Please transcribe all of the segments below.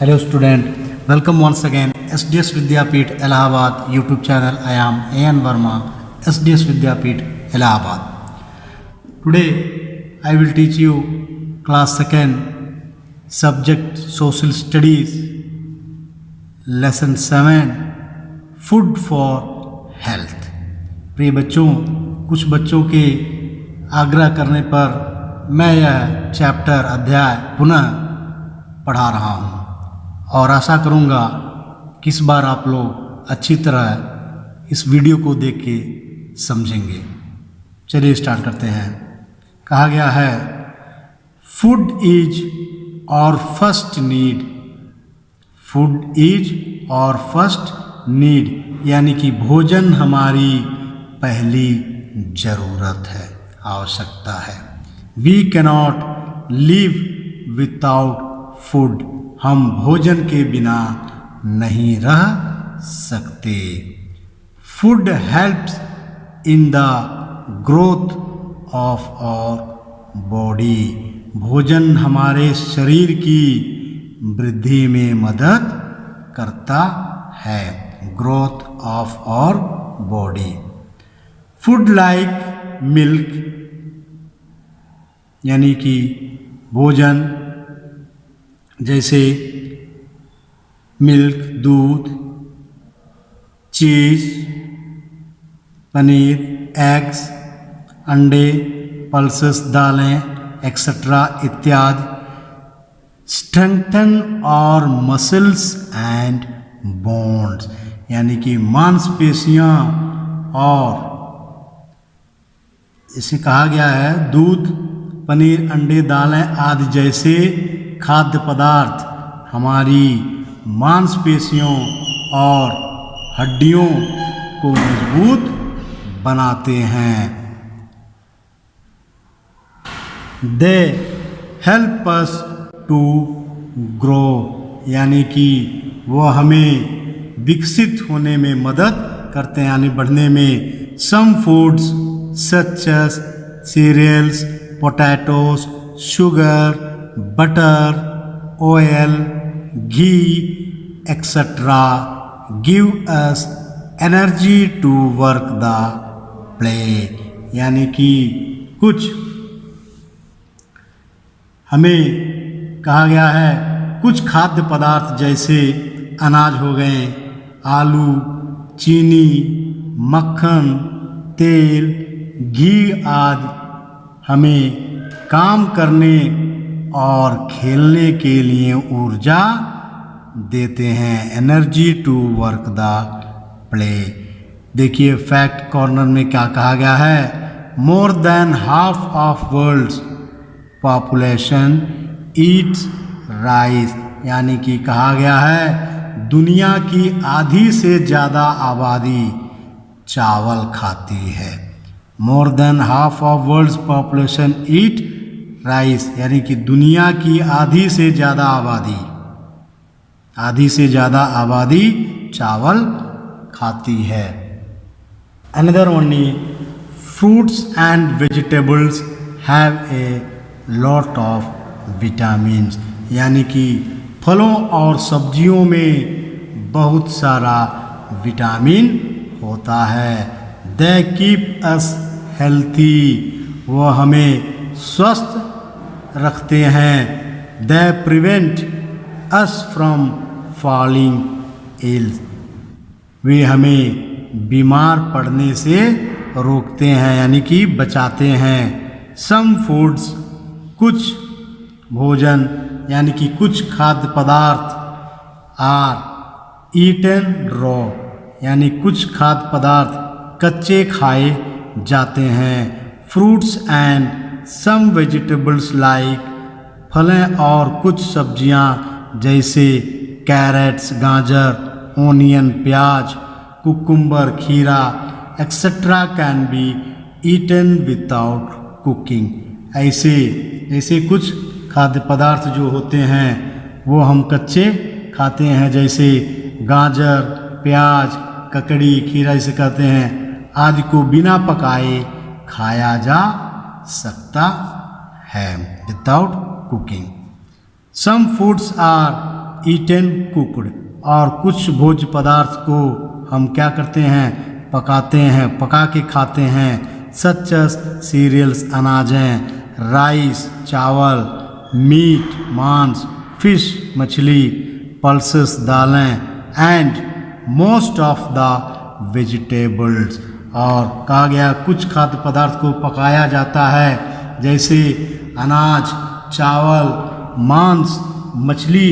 Hello student, welcome once again SDS Vidyapeeth Allahabad YouTube channel. I am A.N. Verma, SDS Vidyapeeth Allahabad. Today I will teach you class 2nd subject Social Studies lesson 7 Food for Health. प्रिय बच्चों, कुछ बच्चों के आग्रह करने पर मैं यह चैप्टर अध्याय पुनः पढ़ा रहा हूँ और आशा करूँगा कि इस बार आप लोग अच्छी तरह इस वीडियो को देख के समझेंगे। चलिए स्टार्ट करते हैं। कहा गया है food is our first need. Food is our first need यानी कि भोजन हमारी पहली ज़रूरत है, आवश्यकता है। We cannot live without food. हम भोजन के बिना नहीं रह सकते। Food helps in the growth of our body. भोजन हमारे शरीर की वृद्धि में मदद करता है। Growth of our body. Food like milk यानी कि भोजन जैसे मिल्क दूध, चीज़, पनीर, एग्स, अंडे, पल्सेस दालें एक्सेट्रा इत्यादि स्ट्रेंथन और मसल्स एंड बोन्स यानी कि मांसपेशियां और इसे कहा गया है दूध, पनीर, अंडे, दालें आदि जैसे खाद्य पदार्थ हमारी मांसपेशियों और हड्डियों को मजबूत बनाते हैं। They help us to grow यानी कि वो हमें विकसित होने में मदद करते हैं, यानी बढ़ने में। Some foods such as cereals, potatoes, sugar, butter, oil, ghee, etc. give us energy to work the play यानी कि कुछ हमें कहा गया है कुछ खाद्य पदार्थ जैसे अनाज हो गए, आलू, चीनी, मक्खन, तेल, घी आदि हमें काम करने और खेलने के लिए ऊर्जा देते हैं। Energy to work the play. देखिए फैक्ट कॉर्नर में क्या कहा गया है। More than half of world's population eats rice यानी कि कहा गया है दुनिया की आधी से ज़्यादा आबादी चावल खाती है। More than half of world's population eat rice यानी कि दुनिया की आधी से ज़्यादा आबादी चावल खाती है। Another one fruits and vegetables have a lot of vitamins यानी कि फलों और सब्जियों में बहुत सारा विटामिन होता है। दे कीप अस हेल्थी वो हमें स्वस्थ रखते हैं। They prevent us from falling ill वे हमें बीमार पड़ने से रोकते हैं यानी कि बचाते हैं। सम फूड्स कुछ भोजन यानी कि कुछ खाद्य पदार्थ आर ईटन रॉ यानी कुछ खाद्य पदार्थ कच्चे खाए जाते हैं। Fruits and some vegetables like फलें और कुछ सब्जियां जैसे कैरेट्स, गाजर, ओनियन, प्याज, कुकुम्बर, खीरा etcetera can be eaten without cooking. ऐसे कुछ खाद्य पदार्थ जो होते हैं वो हम कच्चे खाते हैं जैसे गाजर, प्याज, ककड़ी, खीरा इसे कहते हैं आदि को बिना पकाए खाया जा सकता है without cooking. Some foods are eaten cooked, और कुछ भोज्य पदार्थ को हम क्या करते हैं, पकाते हैं, पका के खाते हैं। सच सीरियल्स अनाजें, राइस चावल, मीट मांस, फिश मछली, पल्सेस दालें, and most of the vegetables, और कहा गया कुछ खाद्य पदार्थ को पकाया जाता है जैसे अनाज, चावल, मांस, मछली,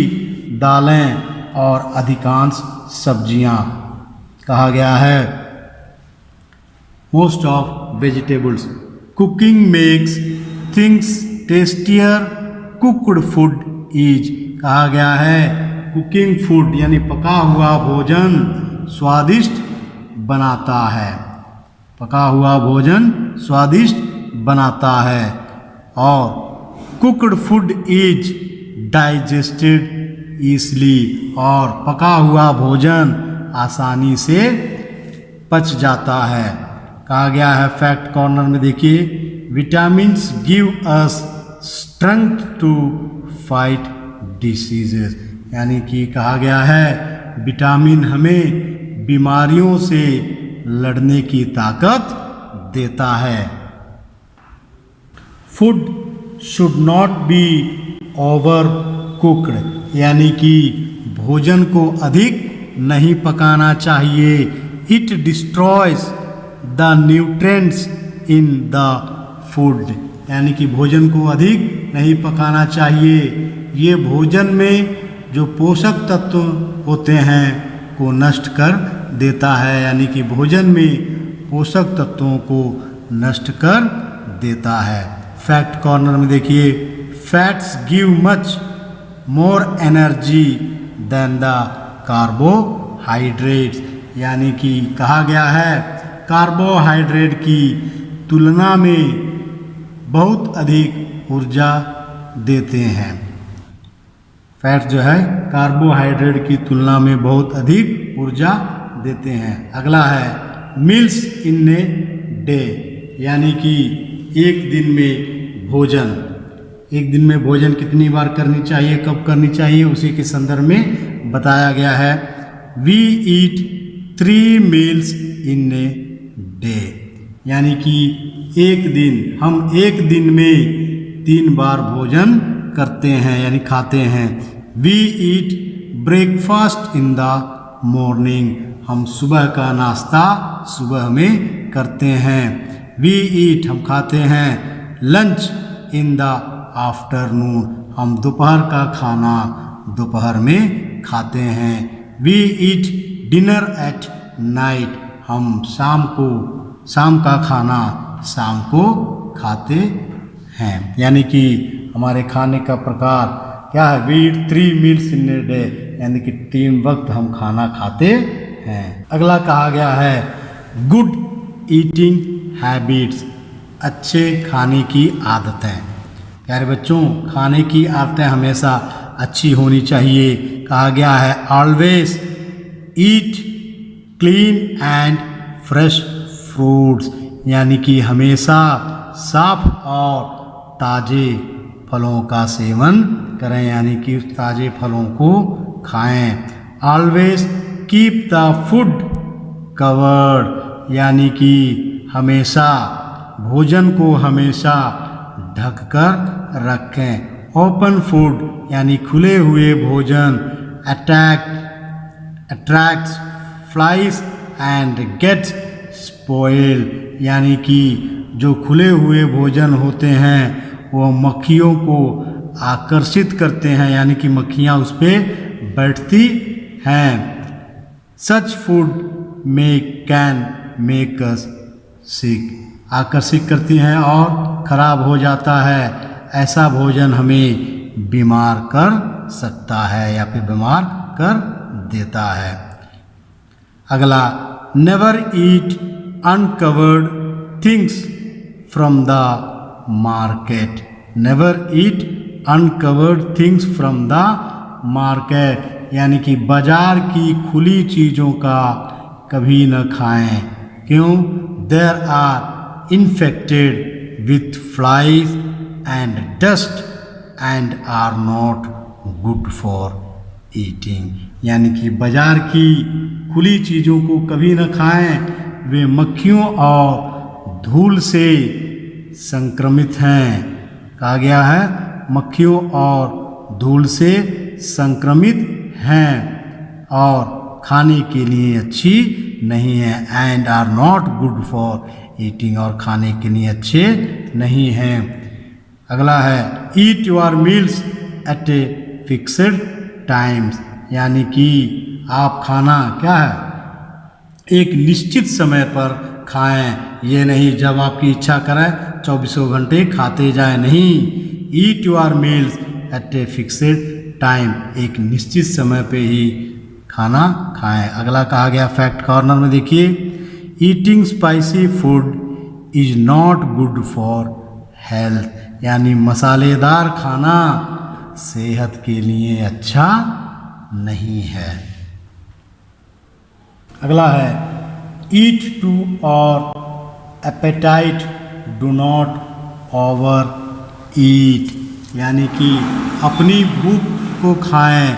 दालें और अधिकांश सब्जियां। कहा गया है most of vegetables. Cooking makes things tastier, cooked food is. कहा गया है कुकिंग फूड यानी पका हुआ भोजन स्वादिष्ट बनाता है, पका हुआ भोजन स्वादिष्ट बनाता है। और cooked food is digested easily, और पका हुआ भोजन आसानी से पच जाता है। कहा गया है फैक्ट कॉर्नर में देखिए, vitamins give us strength to fight diseases, यानी कि कहा गया है विटामिन हमें बीमारियों से लड़ने की ताकत देता है। Food should not be over cooked, यानी कि भोजन को अधिक नहीं पकाना चाहिए। It destroys the nutrients in the food, यानी कि भोजन को अधिक नहीं पकाना चाहिए। ये भोजन में जो पोषक तत्व होते हैं को नष्ट कर देता है, यानी कि भोजन में पोषक तत्वों को नष्ट कर देता है। फैक्ट कॉर्नर में देखिए, fats give much more energy than the carbohydrates, यानी कि कहा गया है कार्बोहाइड्रेट की तुलना में बहुत अधिक ऊर्जा देते हैं। फैट जो है कार्बोहाइड्रेट की तुलना में बहुत अधिक ऊर्जा देते हैं। अगला है मील्स इन ए डे, यानी कि एक दिन में भोजन, एक दिन में भोजन कितनी बार करनी चाहिए, कब करनी चाहिए, उसी के संदर्भ में बताया गया है। We eat 3 meals in a day, यानी कि हम एक दिन में 3 बार भोजन करते हैं यानी खाते हैं। We eat breakfast in the morning, हम सुबह का नाश्ता सुबह में करते हैं। वी ईट हम खाते हैं लंच इन द आफ्टरनून, हम दोपहर का खाना दोपहर में खाते हैं। We eat dinner at night, हम शाम का खाना शाम को खाते हैं, यानी कि हमारे खाने का प्रकार क्या है, we eat 3 meals in a day, यानी कि 3 वक्त हम खाना खाते हैं। अगला कहा गया है गुड ईटिंग हैबिट्स, अच्छे खाने की आदतें। प्यारे बच्चों, खाने की आदतें हमेशा अच्छी होनी चाहिए। कहा गया है always eat clean and fresh fruits, यानी कि हमेशा साफ और ताज़े फलों का सेवन करें, यानी कि ताज़े फलों को खाएं। Always keep the food covered, यानी कि हमेशा भोजन को हमेशा ढककर रखें। ओपन फूड, यानी खुले हुए भोजन attracts flies and gets spoil, यानी कि जो खुले हुए भोजन होते हैं वो मक्खियों को आकर्षित करते हैं, यानी कि मक्खियाँ उस पर बैठती हैं। Such food can make us sick, आकर्षित करती हैं और खराब हो जाता है। ऐसा भोजन हमें बीमार कर सकता है या फिर बीमार कर देता है। अगला never eat uncovered things from the market, never eat uncovered things from the market, यानी कि बाजार की खुली चीज़ों का कभी न खाएं। क्यों? There are infected with flies and dust and are not good for eating, यानी कि बाजार की खुली चीज़ों को कभी न खाएं, वे मक्खियों और धूल से संक्रमित हैं। कहा गया है मक्खियों और धूल से संक्रमित हैं और खाने के लिए अच्छी नहीं है। And are not good for eating, और खाने के लिए अच्छे नहीं हैं। अगला है eat your meals at a fixed times, यानी कि आप खाना क्या है एक निश्चित समय पर खाएं, ये नहीं जब आपकी इच्छा करें 24 घंटे खाते जाए, नहीं। Eat your meals at a fixed time, एक निश्चित समय पे ही खाना खाएं। अगला कहा गया फैक्ट कॉर्नर में देखिए, eating spicy food is not good for health, यानी मसालेदार खाना सेहत के लिए अच्छा नहीं है। अगला है eat to our appetite do not overeat, यानी कि अपनी भूख को खाएं,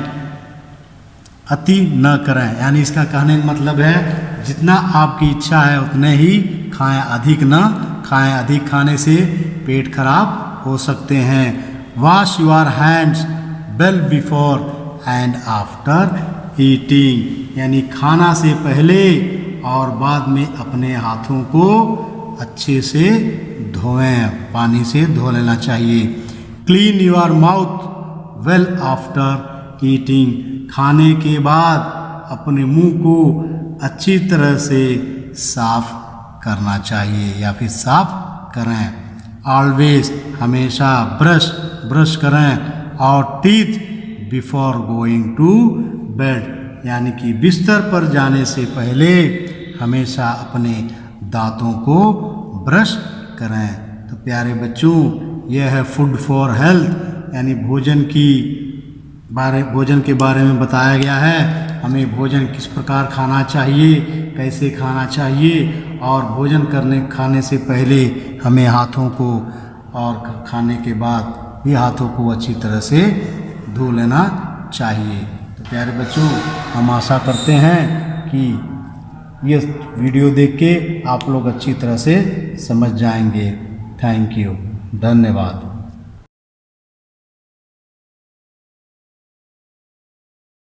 अति न करें, यानी इसका कहने का मतलब है जितना आपकी इच्छा है उतने ही खाएं, अधिक न खाएं, अधिक खाने से पेट खराब हो सकते हैं। Wash your hands well before and after eating, यानी खाना से पहले और बाद में अपने हाथों को अच्छे से धोएं, पानी से धो लेना चाहिए। Clean your mouth well after eating, खाने के बाद अपने मुंह को अच्छी तरह से साफ करना चाहिए या फिर साफ करें। ऑलवेज, हमेशा ब्रश करें our teeth before going to bed, यानी कि बिस्तर पर जाने से पहले हमेशा अपने दांतों को ब्रश करें। तो प्यारे बच्चों, यह है फूड फॉर हेल्थ, यानी भोजन के बारे में बताया गया है। हमें भोजन किस प्रकार खाना चाहिए, कैसे खाना चाहिए, और भोजन खाने से पहले हमें हाथों को और खाने के बाद भी हाथों को अच्छी तरह से धो लेना चाहिए। तो प्यारे बच्चों, हम आशा करते हैं कि ये वीडियो देख के आप लोग अच्छी तरह से समझ जाएंगे। थैंक यू, धन्यवाद।